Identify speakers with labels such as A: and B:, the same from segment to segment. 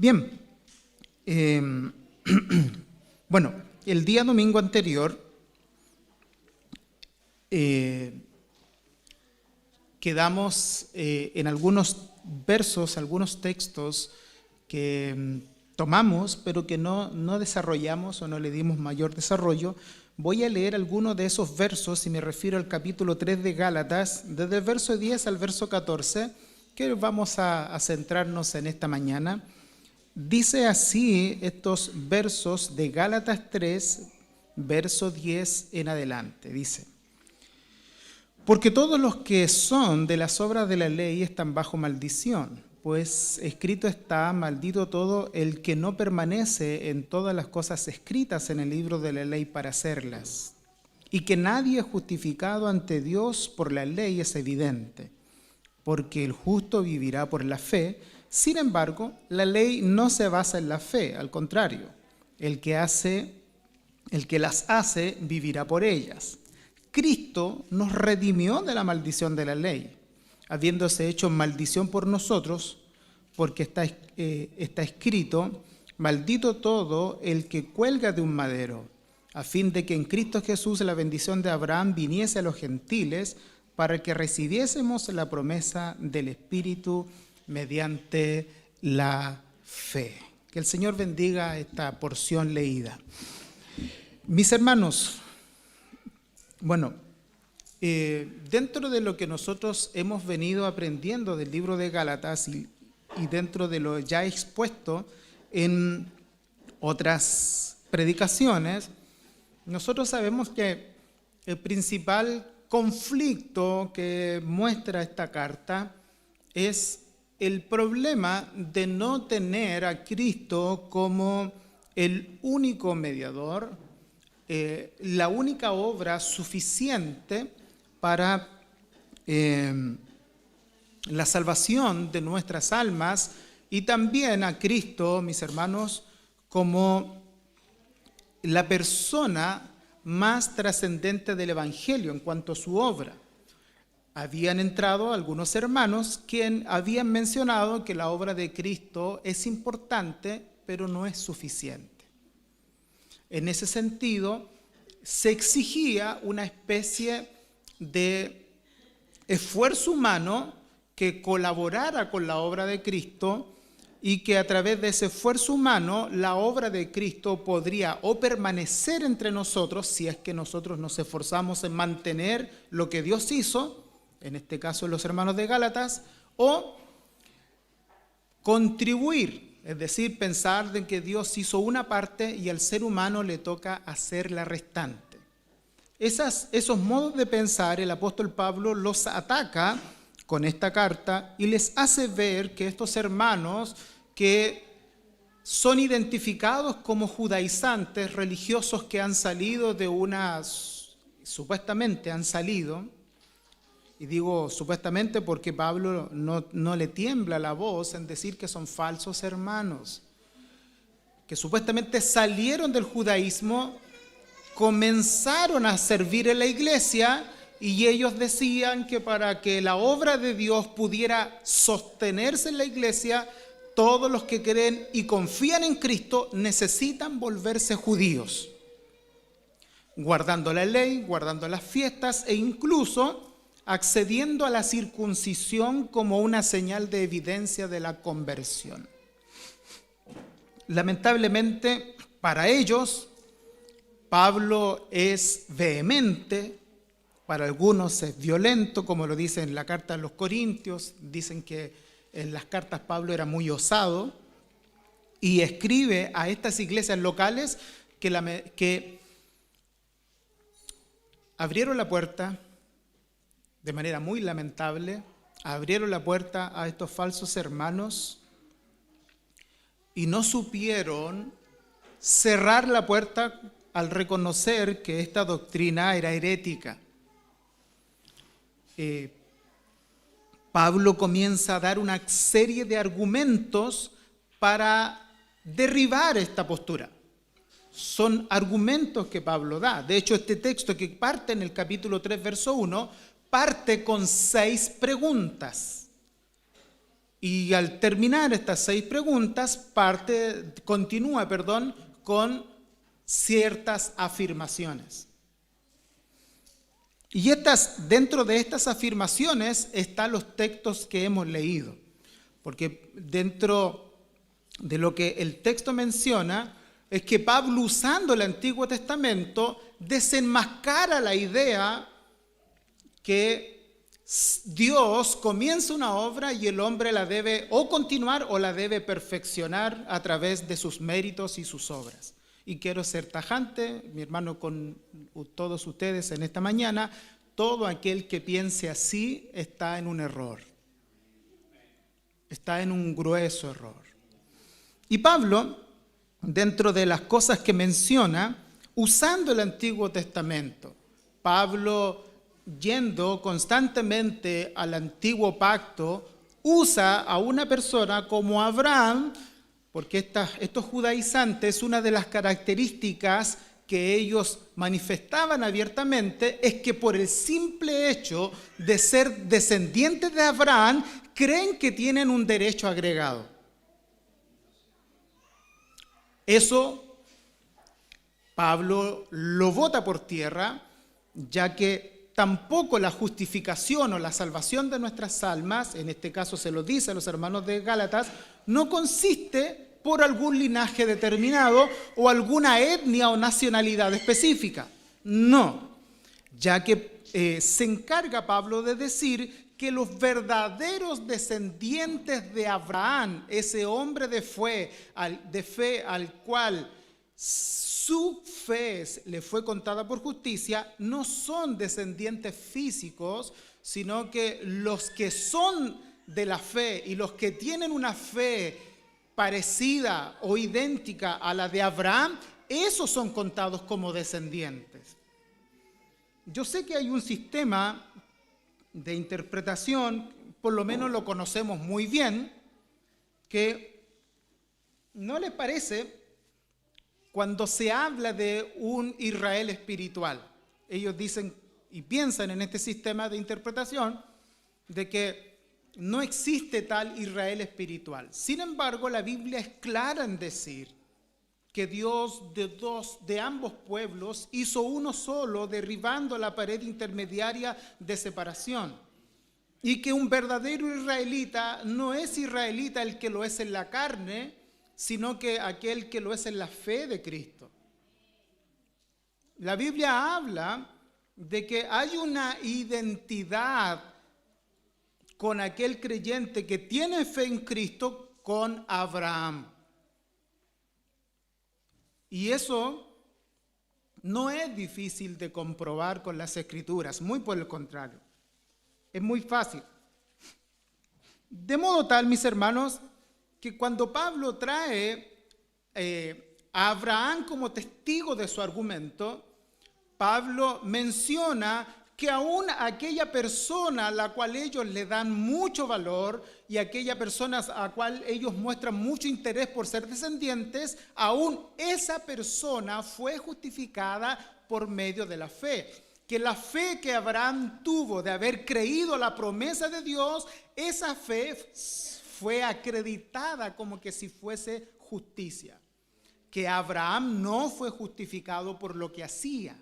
A: Bien, bueno, el día domingo anterior quedamos en algunos versos, algunos textos que tomamos, pero que no desarrollamos o no le dimos mayor desarrollo. Voy a leer algunos de esos versos y me refiero al capítulo 3 de Gálatas, desde el verso 10 al verso 14, que vamos a centrarnos en esta mañana. Dice así estos versos de Gálatas 3, verso 10 en adelante. Dice: porque todos los que son de las obras de la ley están bajo maldición, pues escrito está: maldito todo el que no permanece en todas las cosas escritas en el libro de la ley para hacerlas. Y que nadie es justificado ante Dios por la ley es evidente, porque el justo vivirá por la fe. Sin embargo, la ley no se basa en la fe, al contrario, el que las hace vivirá por ellas. Cristo nos redimió de la maldición de la ley, habiéndose hecho maldición por nosotros, porque está escrito: maldito todo el que cuelga de un madero, a fin de que en Cristo Jesús la bendición de Abraham viniese a los gentiles, para que recibiésemos la promesa del Espíritu mediante la fe. Que el Señor bendiga esta porción leída. Mis hermanos, bueno, dentro de lo que nosotros hemos venido aprendiendo del libro de Gálatas y dentro de lo ya expuesto en otras predicaciones, nosotros sabemos que el principal conflicto que muestra esta carta es el problema de no tener a Cristo como el único mediador, la única obra suficiente para la salvación de nuestras almas, y también a Cristo, mis hermanos, como la persona más trascendente del Evangelio en cuanto a su obra. Habían entrado algunos hermanos que habían mencionado que la obra de Cristo es importante, pero no es suficiente. En ese sentido, se exigía una especie de esfuerzo humano que colaborara con la obra de Cristo, y que a través de ese esfuerzo humano la obra de Cristo podría o permanecer entre nosotros, si es que nosotros nos esforzamos en mantener lo que Dios hizo, en este caso los hermanos de Gálatas, o contribuir, es decir, pensar de que Dios hizo una parte y al ser humano le toca hacer la restante. Esos modos de pensar el apóstol Pablo los ataca con esta carta y les hace ver que estos hermanos que son identificados como judaizantes, religiosos que han salido de supuestamente han salido, y digo supuestamente porque Pablo no le tiembla la voz en decir que son falsos hermanos, que supuestamente salieron del judaísmo, comenzaron a servir en la iglesia, y ellos decían que para que la obra de Dios pudiera sostenerse en la iglesia, todos los que creen y confían en Cristo necesitan volverse judíos, guardando la ley, guardando las fiestas e incluso accediendo a la circuncisión como una señal de evidencia de la conversión. Lamentablemente, para ellos, Pablo es vehemente, para algunos es violento, como lo dice en la carta a los Corintios. Dicen que en las cartas Pablo era muy osado y escribe a estas iglesias locales que abrieron la puerta de manera muy lamentable, abrieron la puerta a estos falsos hermanos y no supieron cerrar la puerta al reconocer que esta doctrina era herética. Pablo comienza a dar una serie de argumentos para derribar esta postura. Son argumentos que Pablo da. De hecho, este texto que parte en el capítulo 3, verso 1, parte con 6 preguntas. Y al terminar estas 6 preguntas, continúa con ciertas afirmaciones. Y dentro de estas afirmaciones están los textos que hemos leído. Porque dentro de lo que el texto menciona es que Pablo, usando el Antiguo Testamento, desenmascara la idea que Dios comienza una obra y el hombre la debe o continuar o la debe perfeccionar a través de sus méritos y sus obras. Y quiero ser tajante, mi hermano, con todos ustedes en esta mañana: todo aquel que piense así está en un error. Está en un grueso error. Y Pablo, dentro de las cosas que menciona, usando el Antiguo Testamento, Pablo, yendo constantemente al antiguo pacto, usa a una persona como Abraham, porque estos judaizantes, una de las características que ellos manifestaban abiertamente es que por el simple hecho de ser descendientes de Abraham, creen que tienen un derecho agregado. Eso Pablo lo bota por tierra, ya que tampoco la justificación o la salvación de nuestras almas, en este caso se lo dice a los hermanos de Gálatas, no consiste por algún linaje determinado o alguna etnia o nacionalidad específica. No, ya que se encarga Pablo de decir que los verdaderos descendientes de Abraham, ese hombre de fe al cual su fe le fue contada por justicia, no son descendientes físicos, sino que los que son de la fe y los que tienen una fe parecida o idéntica a la de Abraham, esos son contados como descendientes. Yo sé que hay un sistema de interpretación, por lo menos lo conocemos muy bien, que ¿no les parece cuando se habla de un Israel espiritual? Ellos dicen y piensan en este sistema de interpretación de que no existe tal Israel espiritual. Sin embargo, la Biblia es clara en decir que Dios de ambos pueblos hizo uno solo, derribando la pared intermediaria de separación. Y que un verdadero israelita no es israelita el que lo es en la carne, sino que aquel que lo es en la fe de Cristo. La Biblia habla de que hay una identidad con aquel creyente que tiene fe en Cristo con Abraham. Y eso no es difícil de comprobar con las Escrituras, muy por el contrario, es muy fácil. De modo tal, mis hermanos, que cuando Pablo trae a Abraham como testigo de su argumento, Pablo menciona que aún aquella persona a la cual ellos le dan mucho valor y aquella persona a la cual ellos muestran mucho interés por ser descendientes, aún esa persona fue justificada por medio de la fe. Que la fe que Abraham tuvo de haber creído la promesa de Dios, esa fe fue acreditada como que si fuese justicia. Que Abraham no fue justificado por lo que hacía,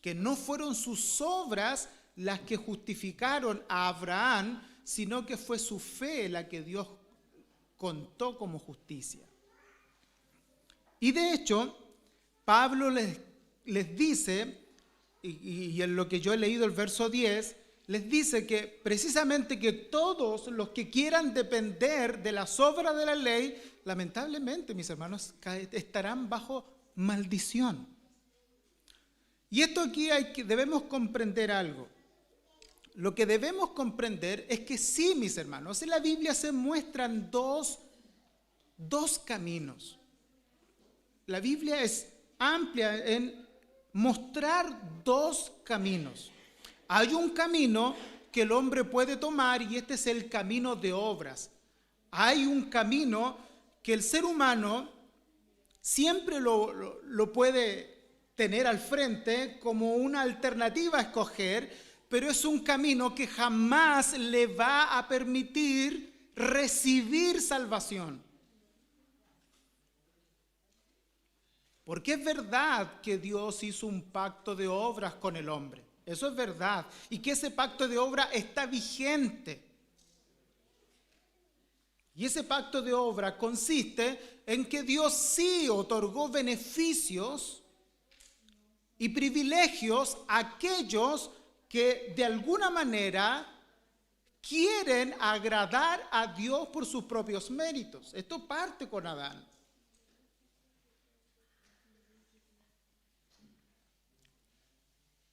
A: que no fueron sus obras las que justificaron a Abraham, sino que fue su fe la que Dios contó como justicia. Y de hecho, Pablo les dice, y en lo que yo he leído el verso 10, les dice que precisamente que todos los que quieran depender de las obras de la ley, lamentablemente, mis hermanos, estarán bajo maldición. Y esto aquí debemos comprender algo. Lo que debemos comprender es que sí, mis hermanos, en la Biblia se muestran dos caminos. La Biblia es amplia en mostrar dos caminos. Hay un camino que el hombre puede tomar y este es el camino de obras. Hay un camino que el ser humano siempre lo puede tener al frente como una alternativa a escoger, pero es un camino que jamás le va a permitir recibir salvación. Porque es verdad que Dios hizo un pacto de obras con el hombre. Eso es verdad. Y que ese pacto de obra está vigente. Y ese pacto de obra consiste en que Dios sí otorgó beneficios y privilegios a aquellos que de alguna manera quieren agradar a Dios por sus propios méritos. Esto parte con Adán.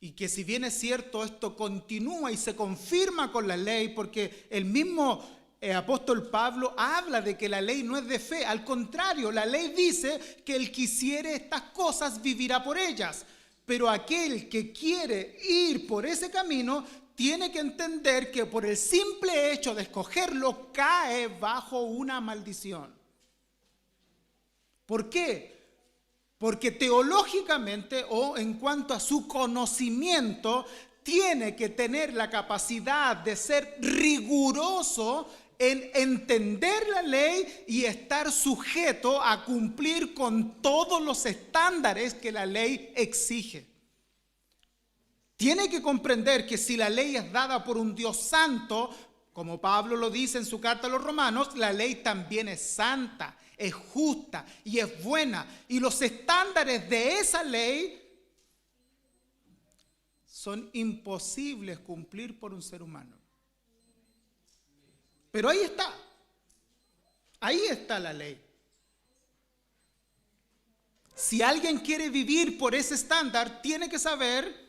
A: Y que si bien es cierto, esto continúa y se confirma con la ley, porque el mismo apóstol Pablo habla de que la ley no es de fe. Al contrario, la ley dice que el que hiciere estas cosas vivirá por ellas. Pero aquel que quiere ir por ese camino tiene que entender que por el simple hecho de escogerlo cae bajo una maldición. ¿Por qué? Porque teológicamente o en cuanto a su conocimiento tiene que tener la capacidad de ser riguroso en entender la ley y estar sujeto a cumplir con todos los estándares que la ley exige. Tiene que comprender que si la ley es dada por un Dios santo, como Pablo lo dice en su carta a los Romanos, la ley también es santa, es justa y es buena. Y los estándares de esa ley son imposibles cumplir por un ser humano. Pero ahí está la ley. Si alguien quiere vivir por ese estándar, tiene que saber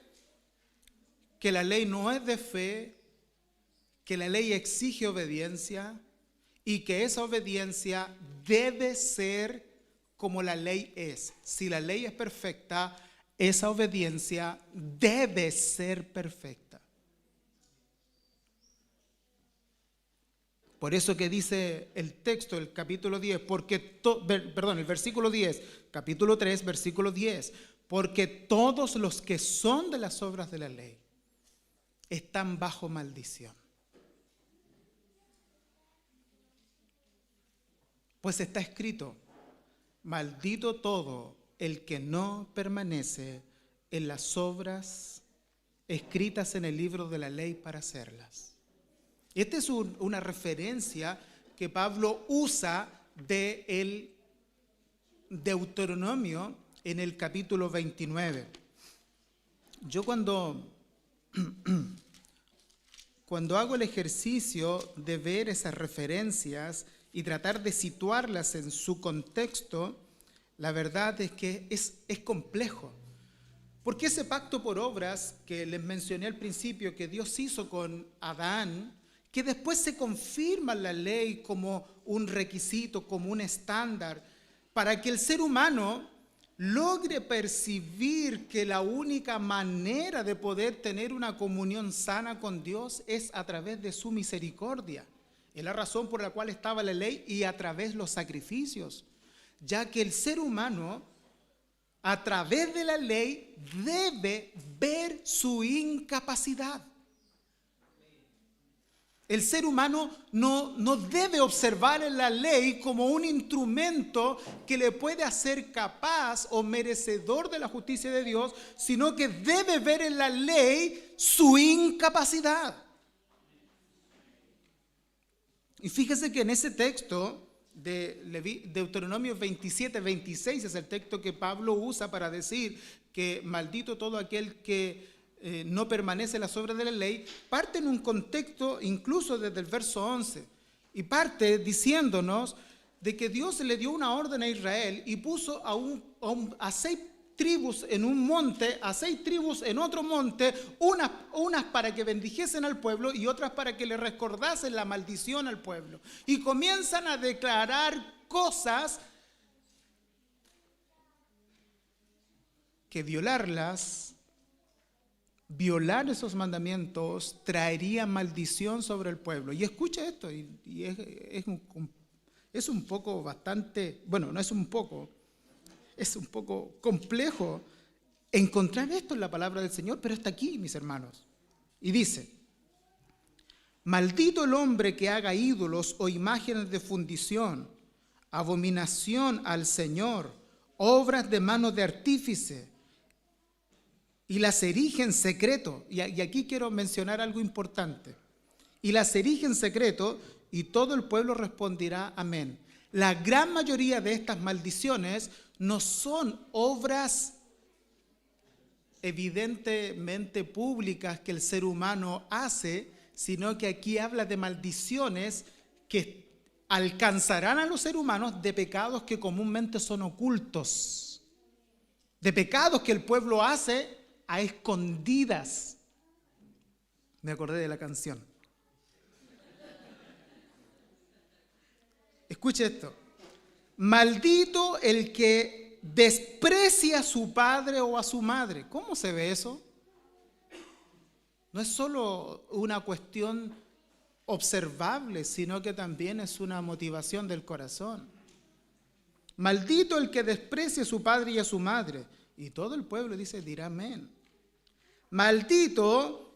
A: que la ley no es de fe, que la ley exige obediencia y que esa obediencia debe ser como la ley es. Si la ley es perfecta, esa obediencia debe ser perfecta. Por eso que dice el texto, el capítulo 10, el versículo 10, capítulo 3, versículo 10, porque todos los que son de las obras de la ley están bajo maldición. Pues está escrito, maldito todo el que no permanece en las obras escritas en el libro de la ley para hacerlas. Esta es una referencia que Pablo usa del Deuteronomio en el capítulo 29. Yo cuando hago el ejercicio de ver esas referencias y tratar de situarlas en su contexto, la verdad es que es complejo. Porque ese pacto por obras que les mencioné al principio que Dios hizo con Adán, que después se confirma en la ley como un requisito, como un estándar, para que el ser humano logre percibir que la única manera de poder tener una comunión sana con Dios es a través de su misericordia. Es la razón por la cual estaba la ley y a través de los sacrificios, ya que el ser humano, a través de la ley, debe ver su incapacidad. El ser humano no debe observar en la ley como un instrumento que le puede hacer capaz o merecedor de la justicia de Dios, sino que debe ver en la ley su incapacidad. Y fíjese que en ese texto de Deuteronomio 27, 26 es el texto que Pablo usa para decir que maldito todo aquel que no permanece en las obras de la ley, parte en un contexto incluso desde el verso 11 y parte diciéndonos de que Dios le dio una orden a Israel y puso a 6 tribus en un monte, a 6 tribus en otro monte, unas para que bendijesen al pueblo y otras para que le recordasen la maldición al pueblo. Y comienzan a declarar cosas que violar esos mandamientos traería maldición sobre el pueblo. Y escucha esto, y es un poco bastante, bueno, no es un poco, es un poco complejo encontrar esto en la palabra del Señor, pero está aquí, mis hermanos. Y dice, Maldito el hombre que haga ídolos o imágenes de fundición, abominación al Señor, obras de manos de artífice, y las erige en secreto. Y aquí quiero mencionar algo importante. Y las erige en secreto, y todo el pueblo responderá amén. La gran mayoría de estas maldiciones no son obras evidentemente públicas que el ser humano hace, sino que aquí habla de maldiciones que alcanzarán a los seres humanos de pecados que comúnmente son ocultos, de pecados que el pueblo hace a escondidas. Me acordé de la canción. Escuche esto. Maldito el que desprecia a su padre o a su madre. ¿Cómo se ve eso? No es solo una cuestión observable, sino que también es una motivación del corazón. Maldito el que desprecie a su padre y a su madre. Y todo el pueblo dirá amén. Maldito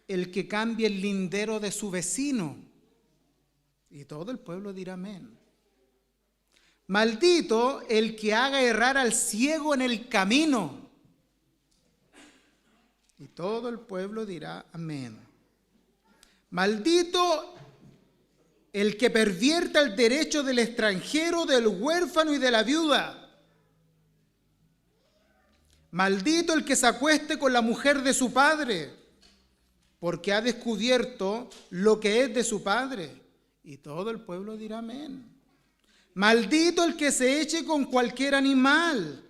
A: el que cambie el lindero de su vecino. Y todo el pueblo dirá amén. Maldito el que haga errar al ciego en el camino. Y todo el pueblo dirá amén. Maldito el que pervierta el derecho del extranjero, del huérfano y de la viuda. Maldito el que se acueste con la mujer de su padre, porque ha descubierto lo que es de su padre. Y todo el pueblo dirá amén. Maldito el que se eche con cualquier animal.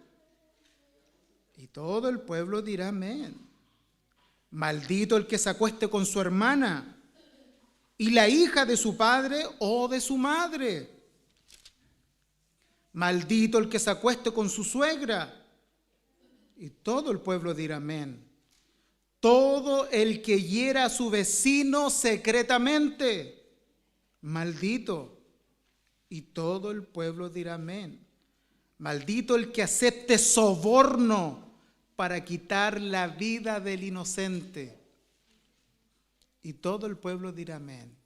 A: Y todo el pueblo dirá amén. Maldito el que se acueste con su hermana y la hija de su padre o de su madre. Maldito el que se acueste con su suegra. Y todo el pueblo dirá amén. Todo el que hiera a su vecino secretamente. Maldito. Y todo el pueblo dirá amén. Maldito el que acepte soborno para quitar la vida del inocente. Y todo el pueblo dirá amén.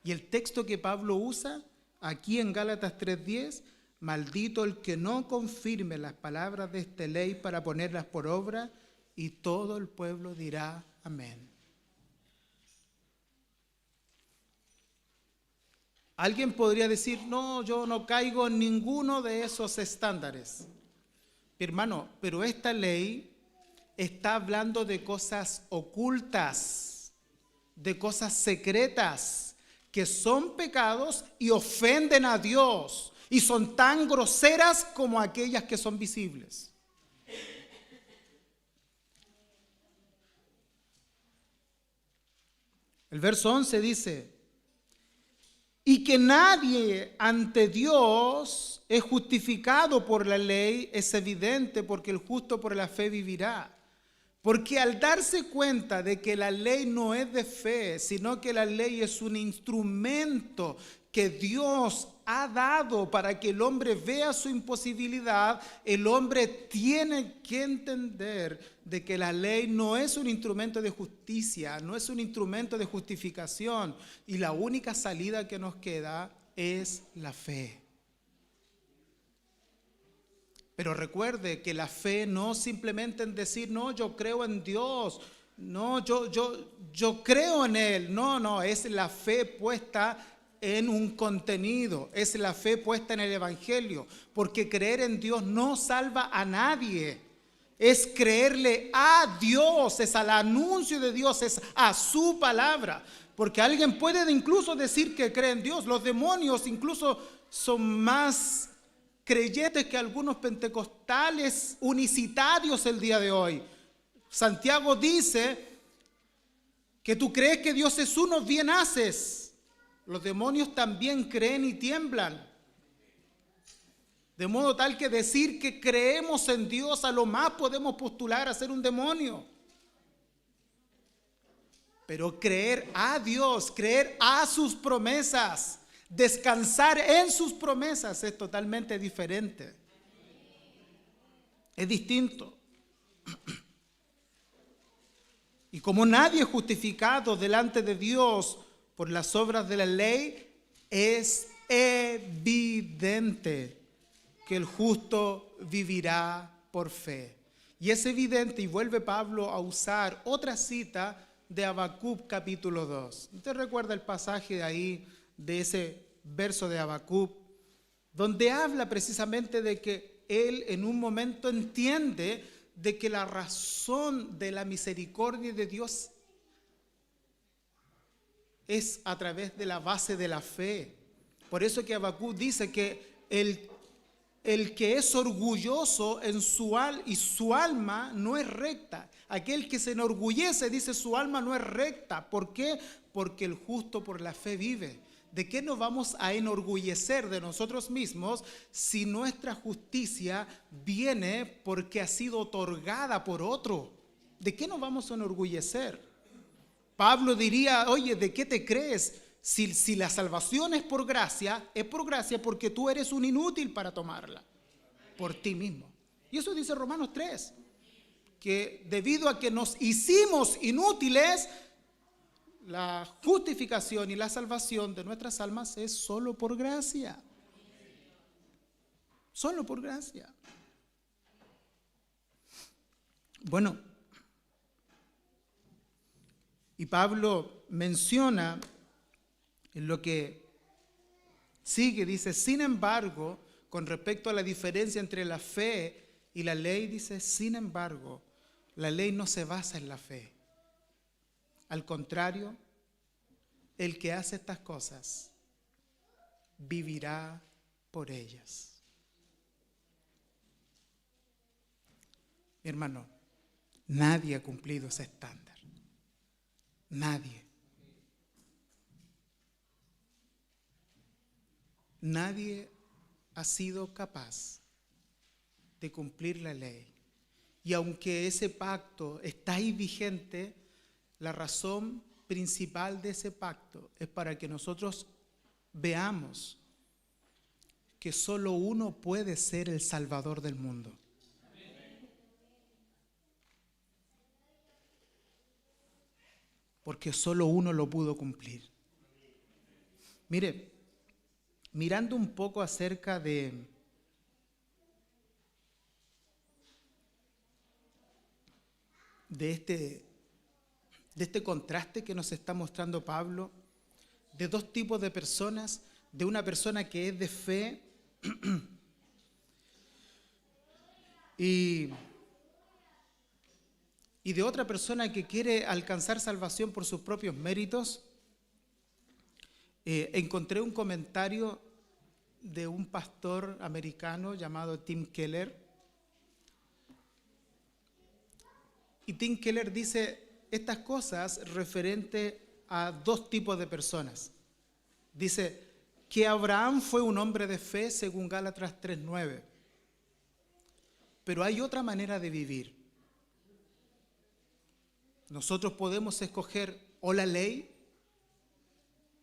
A: Y el texto que Pablo usa aquí en Gálatas 3:10, maldito el que no confirme las palabras de esta ley para ponerlas por obra, y todo el pueblo dirá amén. Alguien podría decir, no, yo no caigo en ninguno de esos estándares. Hermano, pero esta ley está hablando de cosas ocultas, de cosas secretas, que son pecados y ofenden a Dios, y son tan groseras como aquellas que son visibles. El verso 11 dice, y que nadie ante Dios es justificado por la ley, es evidente, porque el justo por la fe vivirá. Porque al darse cuenta de que la ley no es de fe, sino que la ley es un instrumento que Dios ha dado para que el hombre vea su imposibilidad, el hombre tiene que entender de que la ley no es un instrumento de justicia, no es un instrumento de justificación, y la única salida que nos queda es la fe. Pero recuerde que la fe no simplemente en decir, no, yo creo en Dios, no, yo creo en Él. No, es la fe puesta en un contenido, es la fe puesta en el Evangelio, porque creer en Dios no salva a nadie. Es creerle a Dios, es al anuncio de Dios, es a su palabra. Porque alguien puede incluso decir que cree en Dios. Los demonios incluso son más creyentes que algunos pentecostales unicitarios el día de hoy. Santiago dice que tú crees que Dios es uno, bien haces. Los demonios también creen y tiemblan. De modo tal que decir que creemos en Dios, a lo más podemos postular a ser un demonio. Pero creer a Dios, creer a sus promesas, descansar en sus promesas es totalmente diferente. Es distinto. Y como nadie es justificado delante de Dios por las obras de la ley, es evidente que el justo vivirá por fe. Y es evidente, y vuelve Pablo a usar otra cita de Habacuc capítulo 2. ¿Usted recuerda el pasaje de ahí, de ese verso de Habacuc, donde habla precisamente de que él en un momento entiende de que la razón de la misericordia de Dios es a través de la base de la fe? Por eso que Habacuc dice que el que es orgulloso en y su alma no es recta. Aquel que se enorgullece, dice, su alma no es recta. ¿Por qué? Porque el justo por la fe vive. ¿De qué nos vamos a enorgullecer de nosotros mismos si nuestra justicia viene porque ha sido otorgada por otro? ¿De qué nos vamos a enorgullecer? Pablo diría, oye, ¿de qué te crees? Si la salvación es por gracia porque tú eres un inútil para tomarla por ti mismo. Y eso dice Romanos 3, que debido a que nos hicimos inútiles, la justificación y la salvación de nuestras almas es solo por gracia. Solo por gracia. Bueno, y Pablo menciona en lo que sigue, dice, sin embargo, con respecto a la diferencia entre la fe y la ley, dice, sin embargo, la ley no se basa en la fe. Al contrario, el que hace estas cosas vivirá por ellas. Mi hermano, nadie ha cumplido ese estándar. Nadie. Nadie ha sido capaz de cumplir la ley. Y aunque ese pacto está ahí vigente, la razón principal de ese pacto es para que nosotros veamos que solo uno puede ser el Salvador del mundo. Porque solo uno lo pudo cumplir. Mire, mirando un poco acerca de este contraste que nos está mostrando Pablo, de dos tipos de personas, de una persona que es de fe y de otra persona que quiere alcanzar salvación por sus propios méritos, encontré un comentario de un pastor americano llamado Tim Keller. Y Tim Keller dice estas cosas referente a dos tipos de personas. Dice que Abraham fue un hombre de fe según Gálatas 3:9. Pero hay otra manera de vivir. Nosotros podemos escoger o la ley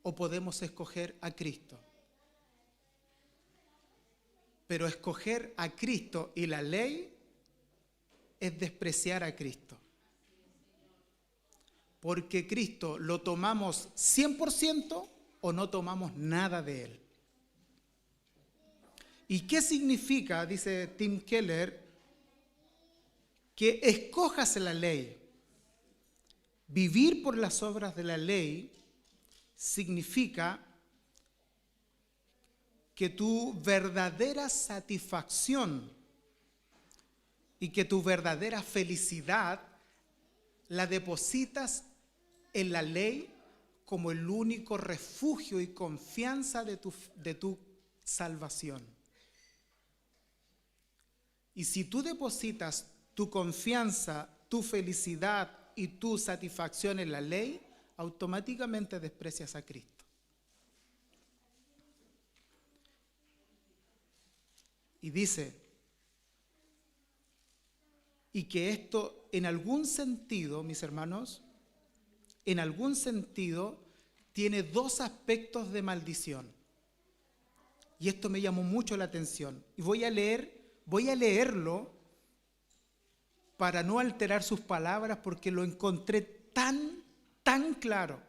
A: o podemos escoger a Cristo. Pero escoger a Cristo y la ley es despreciar a Cristo. Porque Cristo lo tomamos 100% o no tomamos nada de Él. ¿Y qué significa, dice Tim Keller, que escojas la ley? Vivir por las obras de la ley significa que tu verdadera satisfacción y que tu verdadera felicidad la depositas en la ley como el único refugio y confianza de tu salvación. Y si tú depositas tu confianza, tu felicidad y tu satisfacción en la ley, automáticamente desprecias a Cristo. Y dice, y que esto en algún sentido, mis hermanos, en algún sentido tiene dos aspectos de maldición. Y esto me llamó mucho la atención. Y voy a leerlo para no alterar sus palabras porque lo encontré tan claro.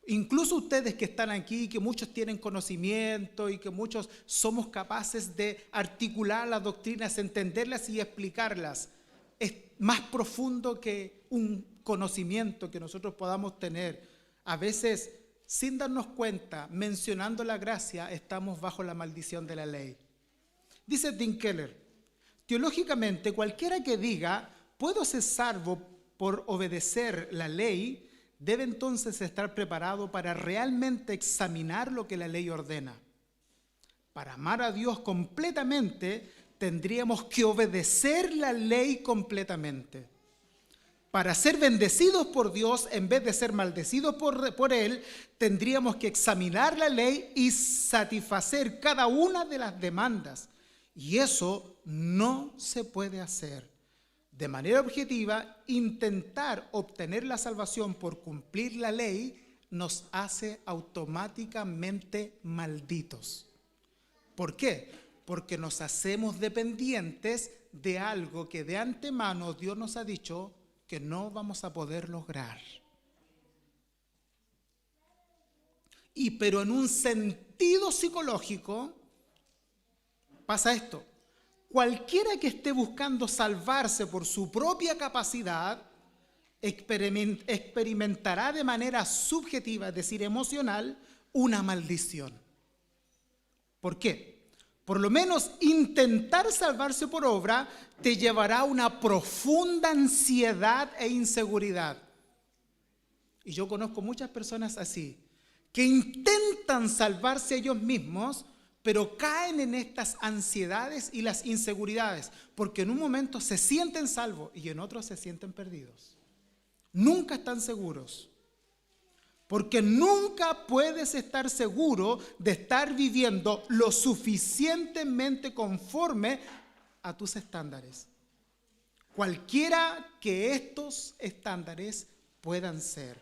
A: Incluso ustedes que están aquí, que muchos tienen conocimiento y que muchos somos capaces de articular las doctrinas, entenderlas y explicarlas, es más profundo que un conocimiento que nosotros podamos tener. A veces, sin darnos cuenta, mencionando la gracia, estamos bajo la maldición de la ley. Dice Tim Keller, teológicamente, cualquiera que diga, puedo ser salvo por obedecer la ley, debe entonces estar preparado para realmente examinar lo que la ley ordena. Para amar a Dios completamente, tendríamos que obedecer la ley completamente. Para ser bendecidos por Dios, en vez de ser maldecidos por Él, tendríamos que examinar la ley y satisfacer cada una de las demandas. Y eso no se puede hacer. De manera objetiva, intentar obtener la salvación por cumplir la ley nos hace automáticamente malditos. ¿Por qué? Porque nos hacemos dependientes de algo que de antemano Dios nos ha dicho que no vamos a poder lograr. Pero en un sentido psicológico pasa esto. Cualquiera que esté buscando salvarse por su propia capacidad, experimentará de manera subjetiva, es decir, emocional, una maldición. ¿Por qué? Por lo menos intentar salvarse por obra te llevará a una profunda ansiedad e inseguridad. Y yo conozco muchas personas así, que intentan salvarse ellos mismos, pero caen en estas ansiedades y las inseguridades, porque en un momento se sienten salvos y en otro se sienten perdidos. Nunca están seguros, porque nunca puedes estar seguro de estar viviendo lo suficientemente conforme a tus estándares, cualquiera que estos estándares puedan ser.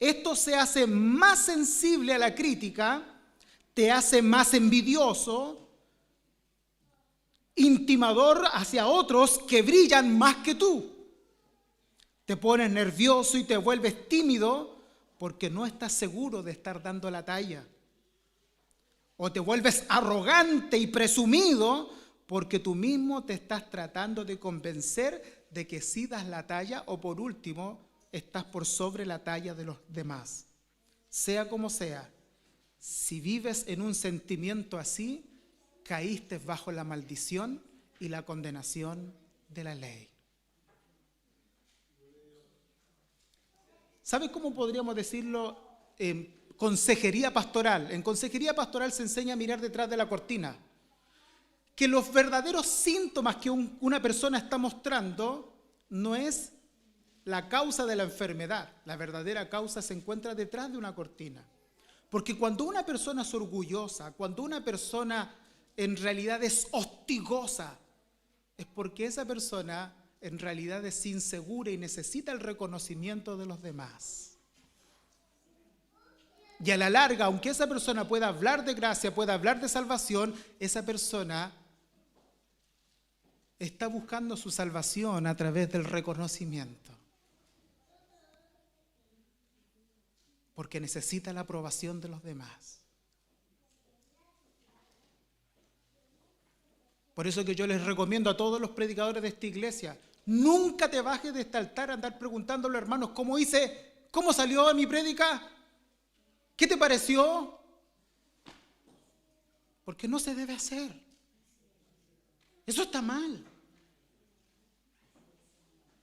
A: Esto se hace más sensible a la crítica, te hace más envidioso, intimador hacia otros que brillan más que tú. Te pones nervioso y te vuelves tímido porque no estás seguro de estar dando la talla. O te vuelves arrogante y presumido porque tú mismo te estás tratando de convencer de que sí das la talla, o por último, estás por sobre la talla de los demás. Sea como sea, si vives en un sentimiento así, caíste bajo la maldición y la condenación de la ley. ¿Sabes cómo podríamos decirlo? Consejería pastoral. En consejería pastoral se enseña a mirar detrás de la cortina. Que los verdaderos síntomas que una persona está mostrando no es la causa de la enfermedad. La verdadera causa se encuentra detrás de una cortina. Porque cuando una persona es orgullosa, cuando una persona en realidad es hostigosa, es porque esa persona en realidad es insegura y necesita el reconocimiento de los demás. Y a la larga, aunque esa persona pueda hablar de gracia, pueda hablar de salvación, esa persona está buscando su salvación a través del reconocimiento. Porque necesita la aprobación de los demás. Por eso que yo les recomiendo a todos los predicadores de esta iglesia, nunca te bajes de este altar a andar preguntando a los hermanos cómo hice, cómo salió mi prédica, qué te pareció, porque no se debe hacer. Eso está mal.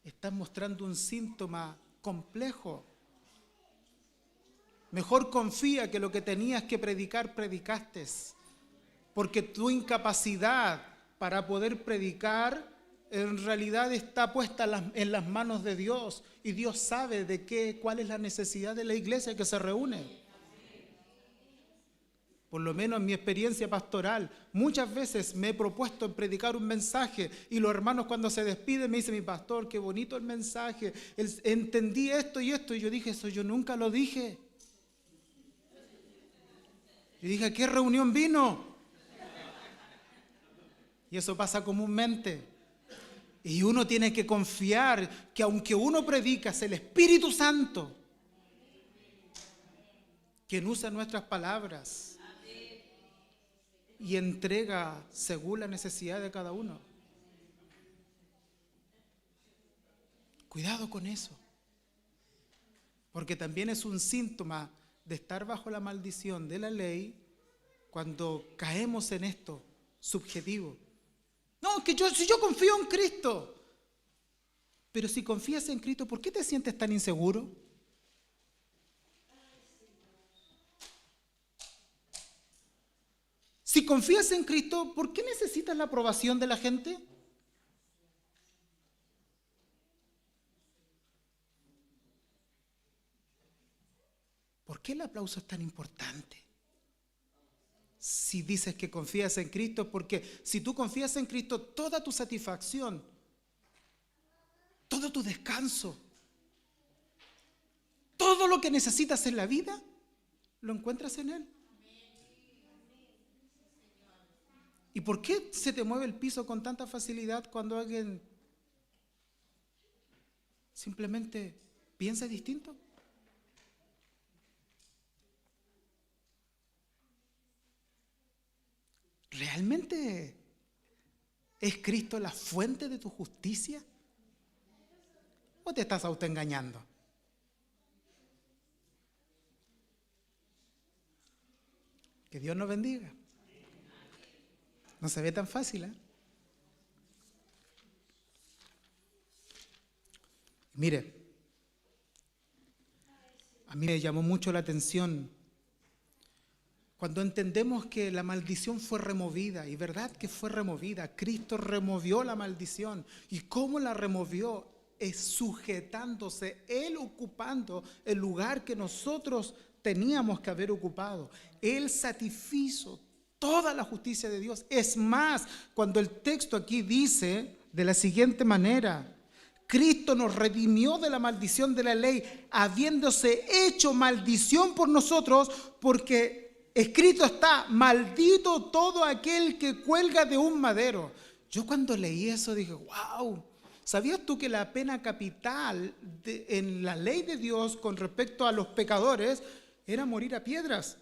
A: Estás mostrando un síntoma complejo. Mejor confía que lo que tenías que predicar, predicaste. Porque tu incapacidad para poder predicar en realidad está puesta en las manos de Dios. Y Dios sabe cuál es la necesidad de la iglesia que se reúne. Por lo menos en mi experiencia pastoral, muchas veces me he propuesto en predicar un mensaje y los hermanos cuando se despiden me dicen: mi pastor, qué bonito el mensaje, entendí esto y esto. Y yo dije: eso yo nunca lo dije. Y dije: ¿a qué reunión vino? Y eso pasa comúnmente. Y uno tiene que confiar que aunque uno predica, es el Espíritu Santo quien usa nuestras palabras y entrega según la necesidad de cada uno. Cuidado con eso, porque también es un síntoma de estar bajo la maldición de la ley cuando caemos en esto subjetivo. No, que si yo confío en Cristo. Pero si confías en Cristo, ¿por qué te sientes tan inseguro? Si confías en Cristo, ¿por qué necesitas la aprobación de la gente? ¿Por qué el aplauso es tan importante? Si dices que confías en Cristo, porque si tú confías en Cristo, toda tu satisfacción, todo tu descanso, todo lo que necesitas en la vida, lo encuentras en Él. ¿Y por qué se te mueve el piso con tanta facilidad cuando alguien simplemente piensa distinto? ¿Realmente es Cristo la fuente de tu justicia? ¿O te estás autoengañando? Que Dios nos bendiga. No se ve tan fácil, ¿eh? Mire, a mí me llamó mucho la atención cuando entendemos que la maldición fue removida, y verdad que fue removida. Cristo removió la maldición. ¿Y cómo la removió? Es sujetándose, Él ocupando el lugar que nosotros teníamos que haber ocupado. Él satisfizo toda la justicia de Dios. Es más, cuando el texto aquí dice de la siguiente manera: Cristo nos redimió de la maldición de la ley, habiéndose hecho maldición por nosotros, porque escrito está: maldito todo aquel que cuelga de un madero. Yo cuando leí eso dije, wow. ¿Sabías tú que la pena capital en la ley de Dios con respecto a los pecadores era morir a piedras?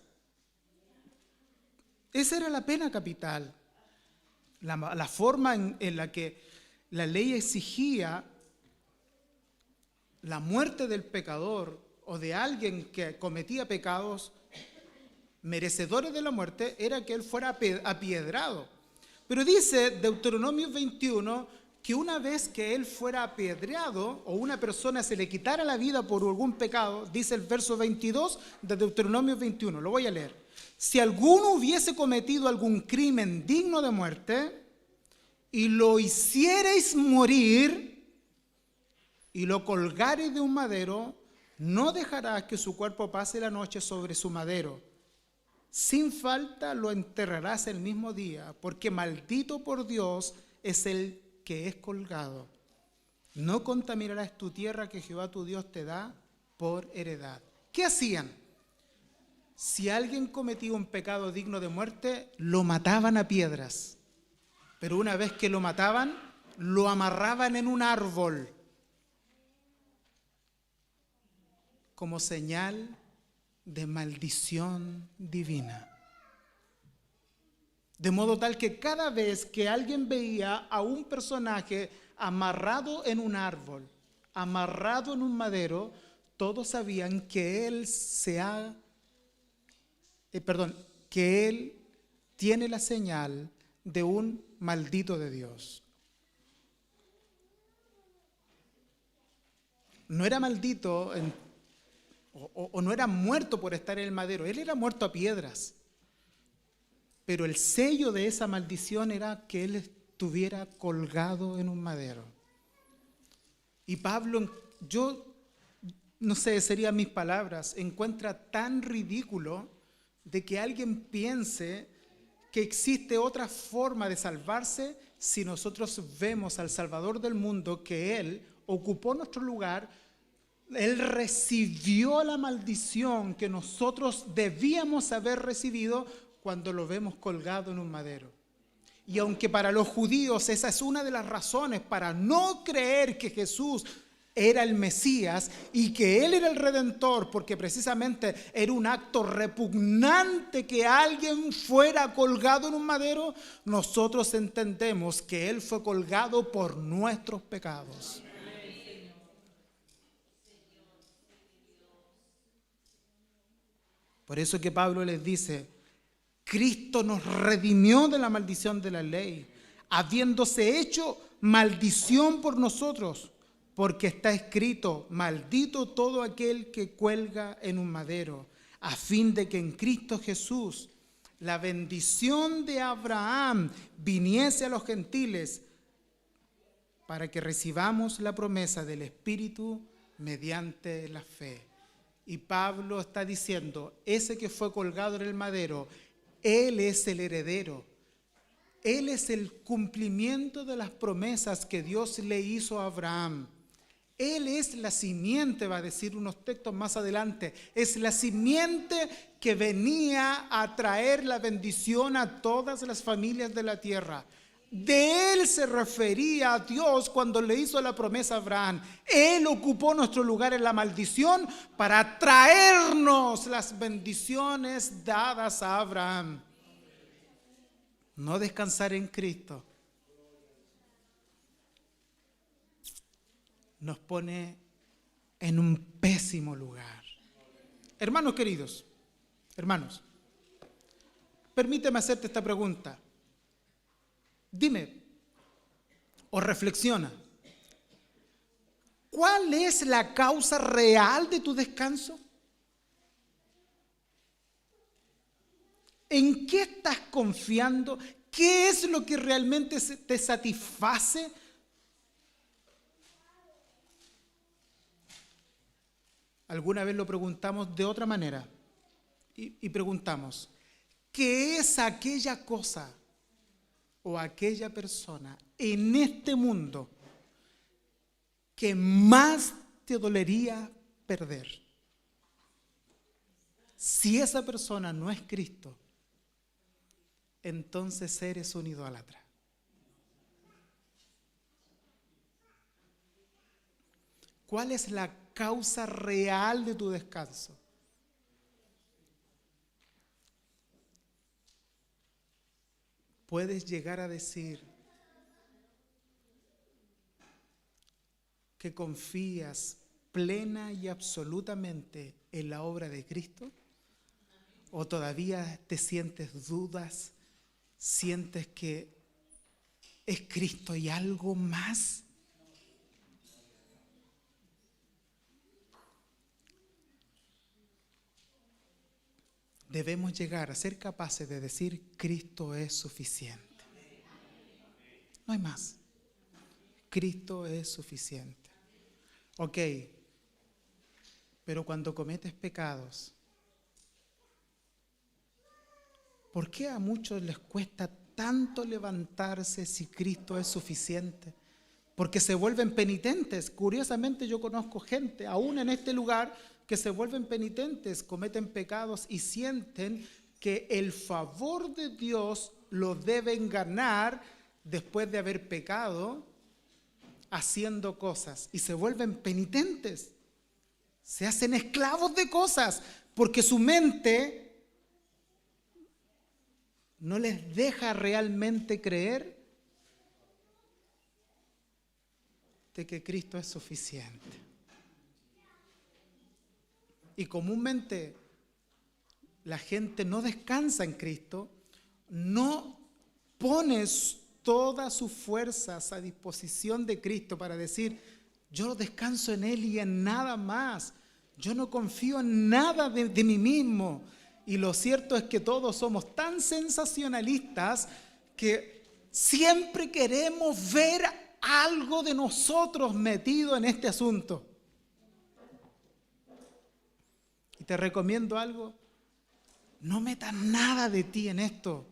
A: Esa era la pena capital. La forma en la que la ley exigía la muerte del pecador o de alguien que cometía pecados merecedores de la muerte era que él fuera apiedrado. Pero dice Deuteronomio 21 que una vez que él fuera apedreado o una persona se le quitara la vida por algún pecado, dice el verso 22 de Deuteronomio 21, lo voy a leer: si alguno hubiese cometido algún crimen digno de muerte y lo hicierais morir y lo colgareis de un madero, no dejarás que su cuerpo pase la noche sobre su madero. Sin falta lo enterrarás el mismo día, porque maldito por Dios es el que es colgado. No contaminarás tu tierra que Jehová tu Dios te da por heredad. ¿Qué hacían? Si alguien cometía un pecado digno de muerte, lo mataban a piedras. Pero una vez que lo mataban, lo amarraban en un árbol como señal de maldición divina. De modo tal que cada vez que alguien veía a un personaje amarrado en un árbol, amarrado en un madero, todos sabían que él que él tiene la señal de un maldito de Dios. No era maldito o no era muerto por estar en el madero, él era muerto a piedras. Pero el sello de esa maldición era que él estuviera colgado en un madero. Y Pablo, yo no sé, serían mis palabras, encuentra tan ridículo de que alguien piense que existe otra forma de salvarse si nosotros vemos al Salvador del mundo, que Él ocupó nuestro lugar, Él recibió la maldición que nosotros debíamos haber recibido cuando lo vemos colgado en un madero. Y aunque para los judíos esa es una de las razones para no creer que Jesús era el Mesías y que Él era el Redentor, porque precisamente era un acto repugnante que alguien fuera colgado en un madero, nosotros entendemos que Él fue colgado por nuestros pecados. Por eso que Pablo les dice, Cristo nos redimió de la maldición de la ley, habiéndose hecho maldición por nosotros, porque está escrito, maldito todo aquel que cuelga en un madero, a fin de que en Cristo Jesús la bendición de Abraham viniese a los gentiles, para que recibamos la promesa del Espíritu mediante la fe. Y Pablo está diciendo, ese que fue colgado en el madero, Él es el heredero. Él es el cumplimiento de las promesas que Dios le hizo a Abraham. Él es la simiente, va a decir unos textos más adelante, es la simiente que venía a traer la bendición a todas las familias de la tierra. De Él se refería a Dios cuando le hizo la promesa a Abraham. Él ocupó nuestro lugar en la maldición para traernos las bendiciones dadas a Abraham. No descansar en Cristo nos pone en un pésimo lugar. Hermanos queridos, hermanos, permíteme hacerte esta pregunta. Dime o reflexiona, ¿cuál es la causa real de tu descanso? ¿En qué estás confiando? ¿Qué es lo que realmente te satisface? Alguna vez lo preguntamos de otra manera y preguntamos, ¿qué es aquella cosa o aquella persona en este mundo que más te dolería perder? Si esa persona no es Cristo, entonces eres un idólatra. ¿Cuál es la causa real de tu descanso? Puedes llegar a decir que confías plena y absolutamente en la obra de Cristo, o todavía te sientes dudas, sientes que es Cristo y algo más. Debemos llegar a ser capaces de decir, Cristo es suficiente. No hay más. Cristo es suficiente. Ok, pero cuando cometes pecados, ¿por qué a muchos les cuesta tanto levantarse si Cristo es suficiente? Porque se vuelven penitentes. Curiosamente yo conozco gente, aún en este lugar, que se vuelven penitentes, cometen pecados y sienten que el favor de Dios lo deben ganar después de haber pecado haciendo cosas. Y se vuelven penitentes. Se hacen esclavos de cosas porque su mente no les deja realmente creer de que Cristo es suficiente. Y comúnmente la gente no descansa en Cristo, no pone todas sus fuerzas a disposición de Cristo para decir, yo descanso en Él y en nada más. Yo no confío en nada de mí mismo. Y lo cierto es que todos somos tan sensacionalistas que siempre queremos ver algo de nosotros metido en este asunto. Y te recomiendo algo, no metas nada de ti en esto.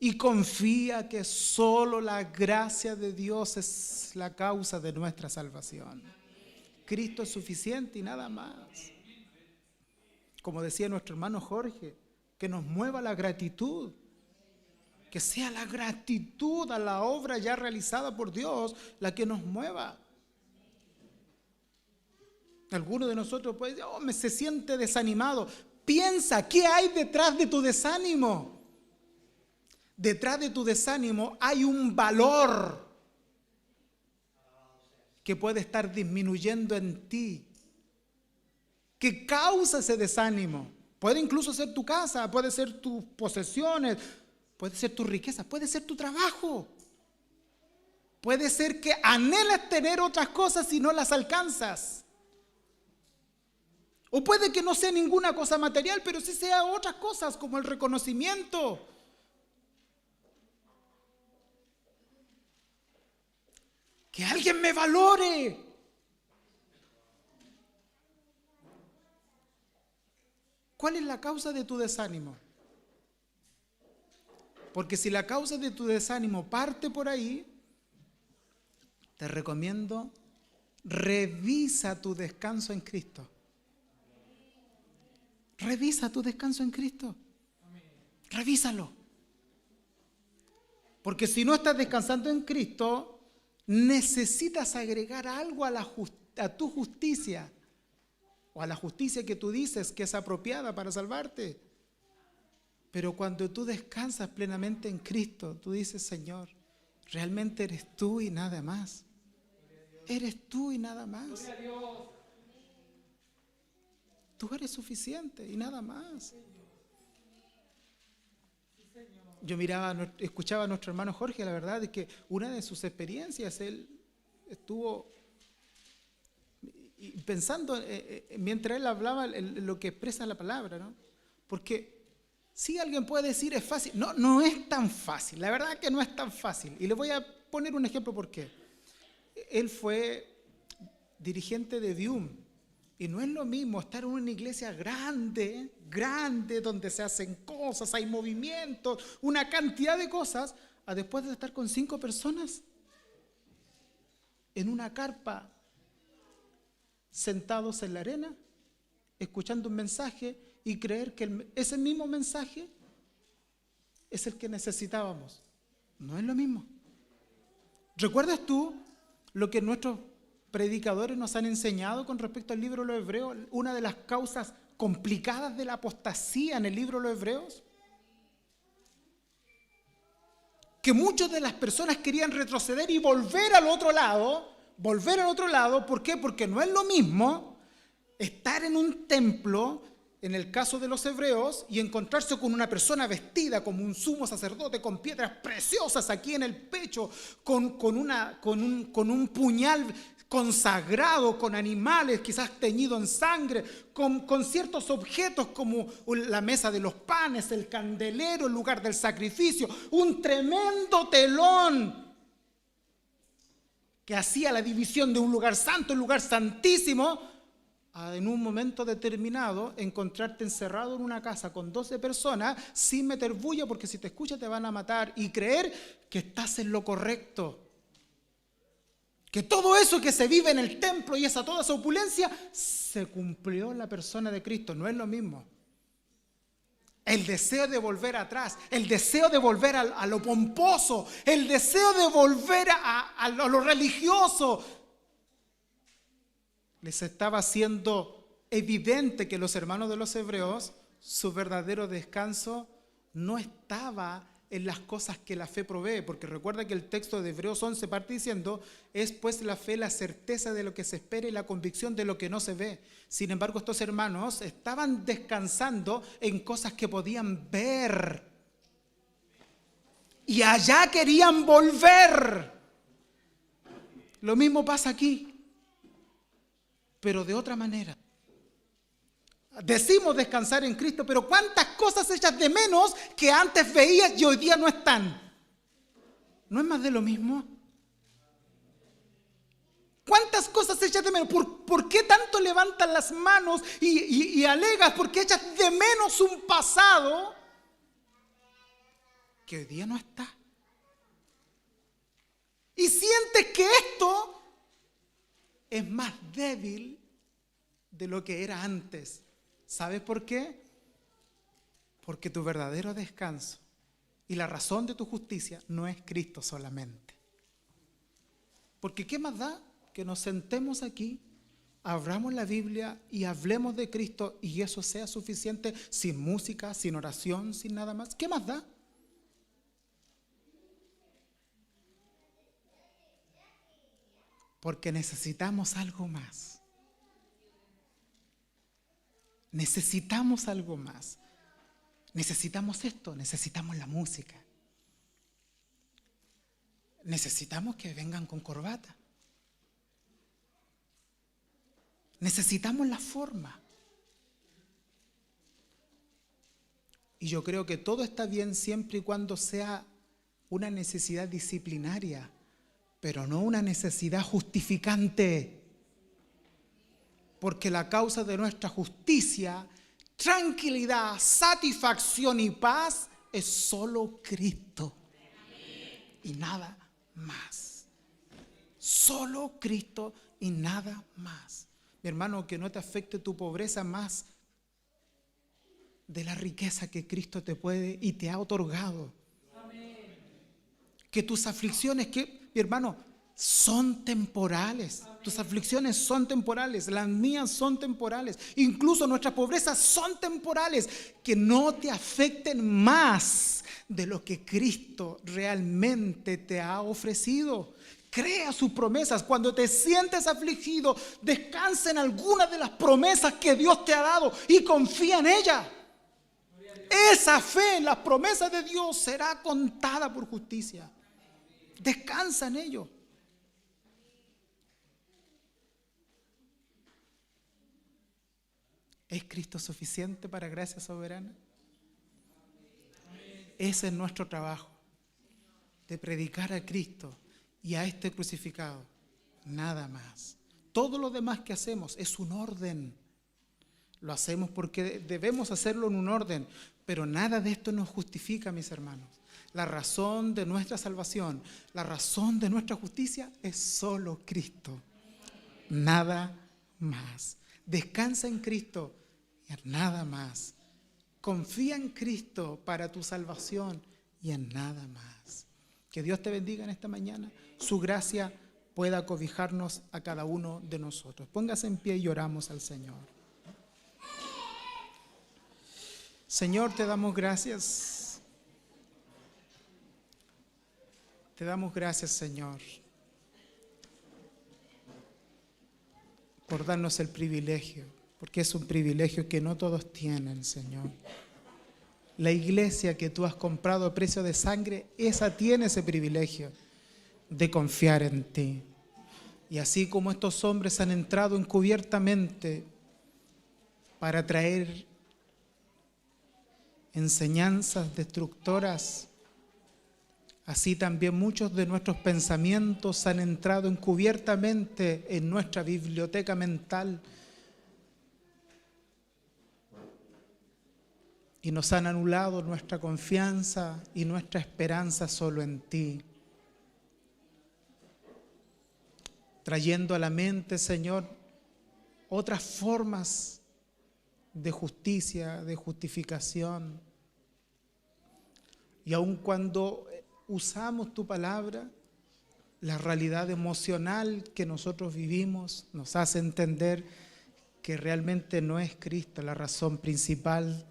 A: Y confía que solo la gracia de Dios es la causa de nuestra salvación. Cristo es suficiente y nada más. Como decía nuestro hermano Jorge, que nos mueva la gratitud, Que sea la gratitud a la obra ya realizada por Dios la que nos mueva. Alguno de nosotros puede decir, se siente desanimado. Piensa, ¿qué hay detrás de tu desánimo? Detrás de tu desánimo hay un valor que puede estar disminuyendo en ti, que causa ese desánimo. Puede incluso ser tu casa, puede ser tus posesiones, puede ser tu riqueza, puede ser tu trabajo. Puede ser que anhelas tener otras cosas y no las alcanzas. O puede que no sea ninguna cosa material, pero sí sea otras cosas como el reconocimiento. Que alguien me valore. ¿Cuál es la causa de tu desánimo? Porque si la causa de tu desánimo parte por ahí, te recomiendo, revisa tu descanso en Cristo. Revisa tu descanso en Cristo. Revísalo. Porque si no estás descansando en Cristo, necesitas agregar algo a tu justicia, o a la justicia que tú dices que es apropiada para salvarte. Pero cuando tú descansas plenamente en Cristo, tú dices, Señor, realmente eres tú y nada más. Eres tú y nada más. Tú eres suficiente y nada más. Yo escuchaba a nuestro hermano Jorge, la verdad es que una de sus experiencias, él estuvo pensando, mientras él hablaba, lo que expresa la palabra, ¿no? Porque si alguien puede decir es fácil, no es tan fácil, la verdad es que no es tan fácil. Y le voy a poner un ejemplo por qué. Él fue dirigente de Vium. Y no es lo mismo estar en una iglesia grande, donde se hacen cosas, hay movimientos, una cantidad de cosas, a después de estar con 5 personas en una carpa, sentados en la arena, escuchando un mensaje y creer que ese mismo mensaje es el que necesitábamos. No es lo mismo. ¿Recuerdas tú lo que nuestros predicadores nos han enseñado con respecto al libro de los Hebreos? Una de las causas complicadas de la apostasía en el libro de los Hebreos, que muchas de las personas querían retroceder y volver al otro lado. ¿Por qué? Porque no es lo mismo estar en un templo, en el caso de los hebreos, y encontrarse con una persona vestida como un sumo sacerdote, con piedras preciosas aquí en el pecho, con un puñal consagrado, con animales quizás teñidos en sangre, con ciertos objetos como la mesa de los panes, el candelero, el lugar del sacrificio, un tremendo telón que hacía la división de un lugar santo, un lugar santísimo, a en un momento determinado encontrarte encerrado en una casa con 12 personas sin meter bulla, porque si te escuchan te van a matar, y creer que estás en lo correcto. Que todo eso que se vive en el templo y toda esa opulencia se cumplió en la persona de Cristo. No es lo mismo. El deseo de volver atrás, el deseo de volver a lo pomposo, el deseo de volver a lo religioso. Les estaba haciendo evidente que los hermanos de los hebreos, su verdadero descanso no estaba en las cosas que la fe provee, porque recuerda que el texto de Hebreos 11 parte diciendo, es pues la fe la certeza de lo que se espera y la convicción de lo que no se ve. Sin embargo, estos hermanos estaban descansando en cosas que podían ver, y allá querían volver. Lo mismo pasa aquí, pero de otra manera. Decimos descansar en Cristo, pero ¿cuántas cosas echas de menos que antes veías y hoy día no están? ¿No es más de lo mismo? ¿Cuántas cosas echas de menos? ¿Por qué tanto levantas las manos y alegas? Porque echas de menos un pasado que hoy día no está. Y sientes que esto es más débil de lo que era antes. ¿Sabes por qué? Porque tu verdadero descanso Y la razón de tu justicia no es Cristo solamente. Porque ¿qué más da que nos sentemos aquí, abramos la Biblia y hablemos de Cristo y eso sea suficiente sin música, sin oración, sin nada más? ¿Qué más da? Porque necesitamos algo más. Necesitamos algo más. Necesitamos esto, necesitamos la música. Necesitamos que vengan con corbata. Necesitamos la forma. Y yo creo que todo está bien siempre y cuando sea una necesidad disciplinaria, pero no una necesidad justificante. Porque la causa de nuestra justicia, tranquilidad, satisfacción y paz es solo Cristo. Y nada más. Solo Cristo y nada más. Mi hermano, que no te afecte tu pobreza más de la riqueza que Cristo te puede y te ha otorgado. Que tus aflicciones, que, mi hermano, son temporales. Tus aflicciones son temporales, las mías son temporales, incluso nuestras pobrezas son temporales. Que no te afecten más de lo que Cristo realmente te ha ofrecido. Crea sus promesas. Cuando te sientes afligido, descansa en alguna de las promesas que Dios te ha dado y confía en ella. Esa fe en las promesas de Dios será contada por justicia. Descansa en ello. ¿Es Cristo suficiente para gracia soberana? Ese es nuestro trabajo, de predicar a Cristo y a este crucificado, nada más. Todo lo demás que hacemos es un orden. Lo hacemos porque debemos hacerlo en un orden, pero nada de esto nos justifica, mis hermanos. La razón de nuestra salvación, la razón de nuestra justicia es solo Cristo, nada más. Descansa en Cristo y en nada más. Confía en Cristo para tu salvación y en nada más. Que Dios te bendiga en esta mañana. Su gracia pueda cobijarnos a cada uno de nosotros. Póngase en pie y oramos al Señor. Señor, te damos gracias. Te damos gracias, Señor, por darnos el privilegio, porque es un privilegio que no todos tienen, Señor. La iglesia que tú has comprado a precio de sangre, esa tiene ese privilegio de confiar en ti. Y así como estos hombres han entrado encubiertamente para traer enseñanzas destructoras, así también muchos de nuestros pensamientos han entrado encubiertamente en nuestra biblioteca mental y nos han anulado nuestra confianza y nuestra esperanza solo en ti. Trayendo a la mente, Señor, otras formas de justicia, de justificación. Y aun cuando usamos tu palabra, la realidad emocional que nosotros vivimos nos hace entender que realmente no es Cristo la razón principal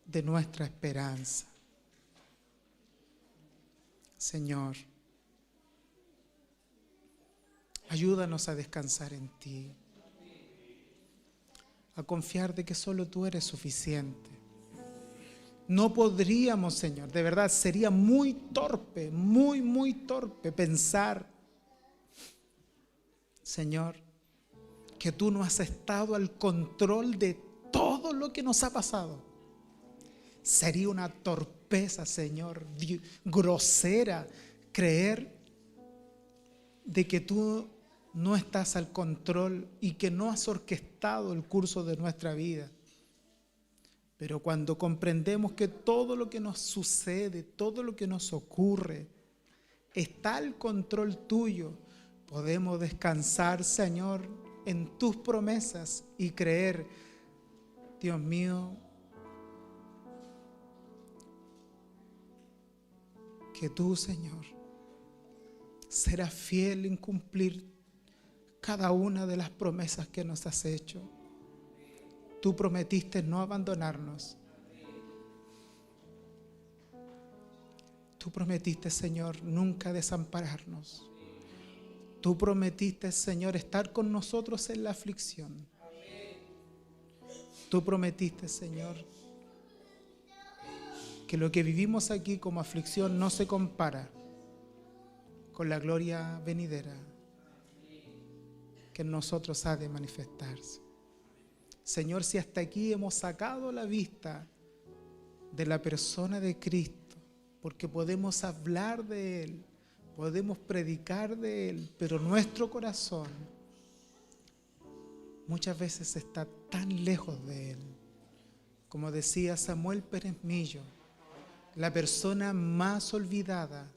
A: de nuestra esperanza. Señor, ayúdanos a descansar en ti, a confiar de que solo tú eres suficiente. No podríamos, Señor, de verdad, sería muy torpe, muy torpe pensar, Señor, que tú no has estado al control de todo lo que nos ha pasado. Sería una torpeza, Señor, grosera, creer de que tú no estás al control y que no has orquestado el curso de nuestra vida. Pero cuando comprendemos que todo lo que nos sucede, todo lo que nos ocurre, está al control tuyo, podemos descansar, Señor, en tus promesas y creer, Dios mío, que tú, Señor, serás fiel en cumplir cada una de las promesas que nos has hecho. Tú prometiste no abandonarnos. Tú prometiste, Señor, nunca desampararnos. Tú prometiste, Señor, estar con nosotros en la aflicción. Tú prometiste, Señor, que lo que vivimos aquí como aflicción no se compara con la gloria venidera que en nosotros ha de manifestarse. Señor, si hasta aquí hemos sacado la vista de la persona de Cristo, porque podemos hablar de Él, podemos predicar de Él, pero nuestro corazón muchas veces está tan lejos de Él. Como decía Samuel Pérez Millo, la persona más olvidada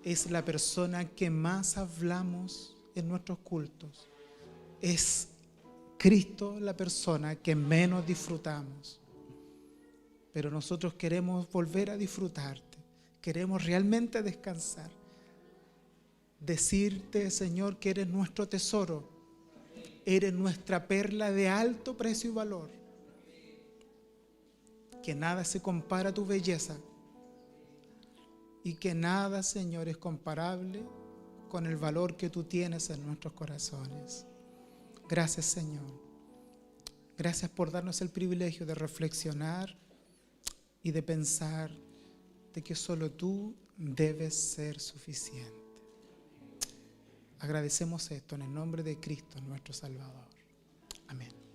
A: es la persona que más hablamos en nuestros cultos. Es Cristo la persona que menos disfrutamos. Pero nosotros queremos volver a disfrutarte. Queremos realmente descansar. Decirte, Señor, que eres nuestro tesoro. Eres nuestra perla de alto precio y valor. Que nada se compara a tu belleza. Y que nada, Señor, es comparable con el valor que tú tienes en nuestros corazones. Gracias, Señor. Gracias por darnos el privilegio de reflexionar y de pensar de que solo tú debes ser suficiente. Agradecemos esto en el nombre de Cristo, nuestro Salvador. Amén.